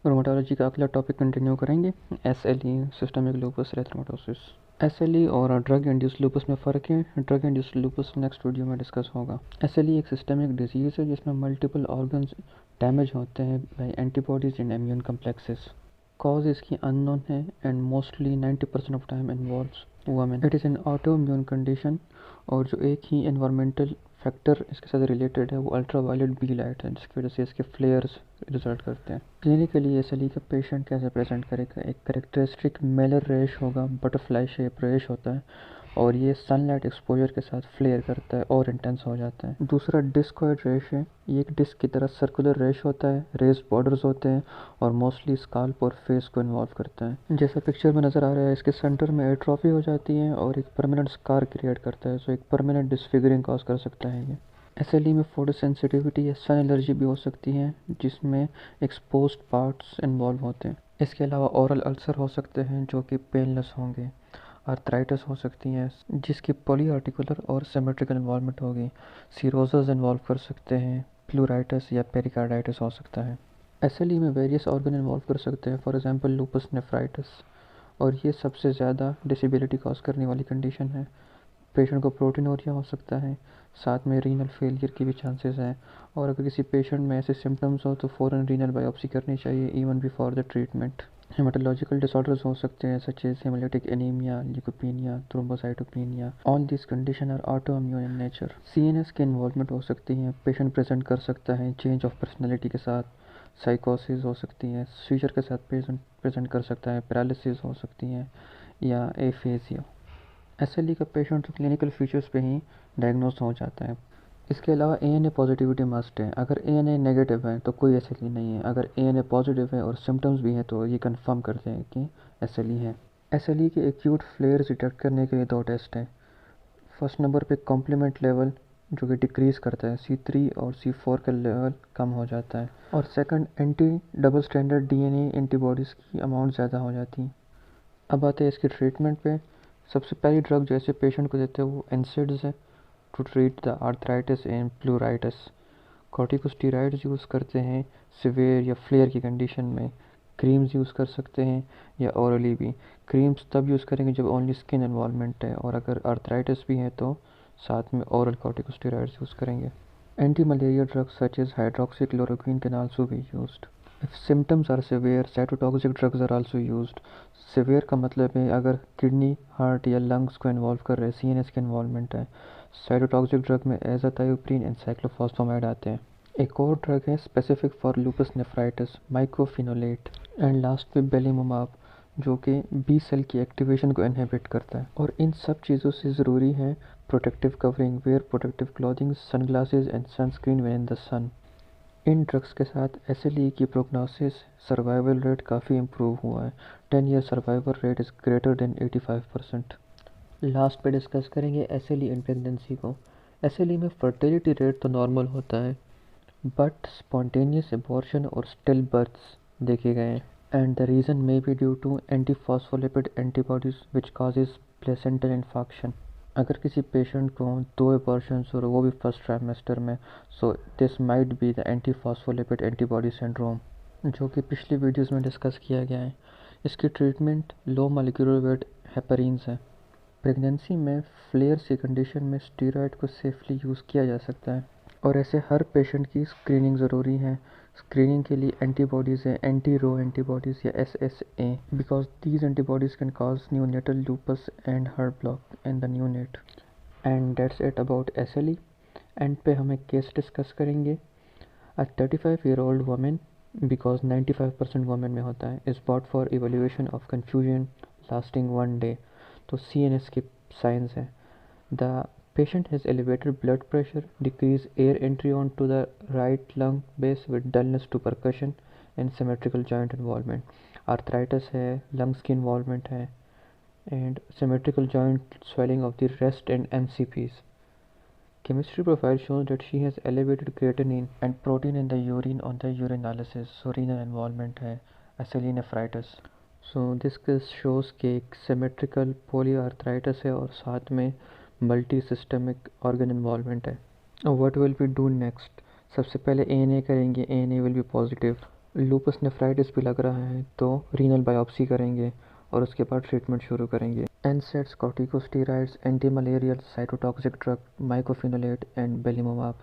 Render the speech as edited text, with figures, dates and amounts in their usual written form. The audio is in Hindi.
रोमाटोलॉजी का अगला टॉपिक कंटिन्यू करेंगे। SLE systemic lupus erythematosus. SLE और ड्रग इंड्यूस्ड लूपस में फ़र्क है। Drug induced lupus next video में डिस्कस होगा। एसएलई एक सिस्टमिक डिजीज़ है जिसमें मल्टीपल ऑर्गन्स डैमेज होते हैं by antibodies in immune complexes. Cause इसकी अननोन है and mostly 90% of time involves women. It is an auto immune condition और जो एक ही एनवायरमेंटल फैक्टर इसके साथ रिलेटेड है वो अल्ट्रावायलेट बी लाइट है, जिसकी वजह से इसके फ्लेयर्स रिजल्ट करते हैं। क्लिनिकली एसएलई का पेशेंट कैसे प्रेजेंट करेगा? एक करेक्टरिस्टिक मेलर रेश होगा, बटरफ्लाई शेप रेश होता है और ये सनलाइट एक्सपोजर के साथ फ्लेयर करता है और इंटेंस हो जाता है। दूसरा डिस्कॉइड रेश है। ये एक डिस्क की तरह सर्कुलर रेश होता है, रेस्ड बॉर्डर्स होते हैं और मोस्टली स्काल्प और फेस को इन्वॉल्व करता है। जैसा पिक्चर में नज़र आ रहा है, इसके सेंटर में एट्रोफी हो जाती है और एक परमानेंट स्कार क्रिएट करता है, सो एक परमानेंट डिसफिगरिंग कॉज कर सकता है ये। एसएलई में फोटो सेंसिटिविटी या सन एलर्जी भी हो सकती है जिसमें एक्सपोज्ड पार्ट्स इन्वॉल्व होते हैं। इसके अलावा ओरल अल्सर हो सकते हैं जो कि पेनलेस होंगे। आर्थराइटिस हो सकती हैं जिसकी पॉली आर्टिकुलर और सिमेट्रिकल इन्वॉल्वमेंट होगी। सीरोसिस इन्वॉल्व कर सकते हैं। प्लूराइटिस या पेरिकार्डाइटिस हो सकता है। एसएलई में वेरियस ऑर्गन इन्वॉल्व कर सकते हैं, फॉर एग्जांपल लूपस नेफ्राइटिस, और ये सबसे ज़्यादा डिसेबिलिटी कॉज करने वाली कंडीशन है। पेशेंट को प्रोटीनोरिया हो सकता है, साथ में रीनल फेलियर की भी चांसेस हैं और अगर किसी पेशेंट में ऐसे सिम्टम्स हो तो फ़ौरन रीनल बायोप्सी करनी चाहिए even before the treatment. Haematological disorders हो सकते हैं such as haemolytic anaemia, leukopenia, thrombocytopenia. All this condition are autoimmune in nature. CNS की इन्वॉल्वमेंट हो सकती है। पेशेंट प्रेजेंट कर सकता है चेंज ऑफ पर्सनैलिटी के साथ, साइकोसिस हो सकती है, सीजर के साथ पेशेंट प्रेजेंट कर सकता है, पैरालिसिस हो सकती है या एफेजिया। एसएलई का पेशेंट तो क्लिनिकल फीचर्स पे ही डायग्नोज हो जाता है। इसके अलावा एएनए पॉजिटिविटी मस्ट है। अगर एएनए नेगेटिव है तो कोई एसएलई नहीं है, अगर एएनए पॉजिटिव है और सिम्टम्स भी हैं तो ये कंफर्म करते हैं कि एसएलई है। एसएलई के एक्यूट फ्लेयर्स डिटेक्ट करने के लिए दो टेस्ट हैं। फर्स्ट नंबर पे कॉम्प्लीमेंट लेवल जो कि डिक्रीज़ करता है, C3 और C4 का लेवल कम हो जाता है, और second anti double standard DNA antibodies की अमाउंट ज़्यादा हो जाती है। अब आते हैं इसके ट्रीटमेंट पे। सबसे पहली ड्रग जो ऐसे पेशेंट को देते हैं वो एनसेड्स है to treat the arthritis and pleuritis. Corticosteroids use करते हैं सिवियर या फ्लेयर की कंडीशन में। क्रीम्स यूज़ कर सकते हैं या ओरली भी। क्रीम्स तब यूज़ करेंगे जब ओनली स्किन इन्वॉल्वमेंट है, और अगर आर्थराइटिस भी है तो साथ में ओरल कॉर्टिकोस्टेरॉइड्स यूज़ करेंगे। Anti malaria drugs such as hydroxychloroquine can also be used. If symptoms are severe, cytotoxic drugs are also used. Severe का मतलब है अगर किडनी, हार्ट या लंग्स को इन्वॉल्व कर रहे हैं, सीएनएस के इन्वॉल्वमेंट है। साइटोटॉक्सिक ड्रग में एजाथायोप्रिन एंड साइक्लोफॉस्फामाइड आते हैं। एक और ड्रग है specific for lupus nephritis, mycophenolate. And last पे बेलीमुमाब जो कि बी सेल की एक्टिवेशन को इनहिबिट करता है। और इन सब चीज़ों से ज़रूरी है protective covering, wear protective clothing, sunglasses and sunscreen when in the sun. इन ड्रग्स के साथ एसएलई की प्रोग्नोसिस सर्वाइवल रेट काफ़ी इम्प्रूव हुआ है। 10 year survival rate is greater than 85%। Last पे डिस्कस करेंगे एसएलई इन प्रेगनेंसी को। एसएलई में फर्टिलिटी रेट तो नॉर्मल होता है बट स्पॉन्टेनियस एबॉर्शन और स्टिल बर्थ्स देखे गए हैं, and the reason may be due to antiphospholipid antibodies which causes placental infection. अगर किसी पेशेंट को 2 एबॉर्शंस और वो भी फर्स्ट ट्राइमेस्टर में, so this might be the antiphospholipid antibody syndrome, जो कि पिछली वीडियोस में डिस्कस किया गया है। इसकी ट्रीटमेंट लो मॉलिक्यूलर वेट हेपरीन्स है। प्रेगनेंसी में फ्लेयर्स की कंडीशन में स्टीरॉयड को सेफली यूज़ किया जा सकता है और ऐसे हर पेशेंट की स्क्रीनिंग ज़रूरी है। स्क्रीनिंग के लिए एंटीबॉडीज़ है, एंटी रो एंटीबॉडीज़ या SSA, because these antibodies can cause neonatal lupus and heart block in the neonate. And that's it about SLE. And पे हम एक केस डिस्कस करेंगे। अ 35-year-old वुमेन, बिकॉज 95% वुमेन में होता है, is bought for evaluation of confusion lasting 1 day। तो CNS के साइंस है। The patient has elevated blood pressure, decreased air entry onto the right lung base with dullness to percussion and symmetrical joint involvement. Arthritis है, lungs की involvement है, and symmetrical joint swelling of the rest and MCPs. Chemistry profile shows that she has elevated creatinine and protein in the urine on the urinalysis, so renal involvement है, acelnephritis. So this case shows कि एक symmetrical polyarthritis है और साथ में मल्टी सिस्टमिक ऑर्गन इन्वॉल्वमेंट है। What will be do next? सबसे पहले ANA करेंगे, ANA will be positive. Lupus nephritis भी लग रहा है तो रीनल बायोप्सी करेंगे और उसके बाद ट्रीटमेंट शुरू करेंगे। NSAIDs, corticosteroids, anti malarial, cytotoxic drug, mycophenolate and बेलीमोवाब।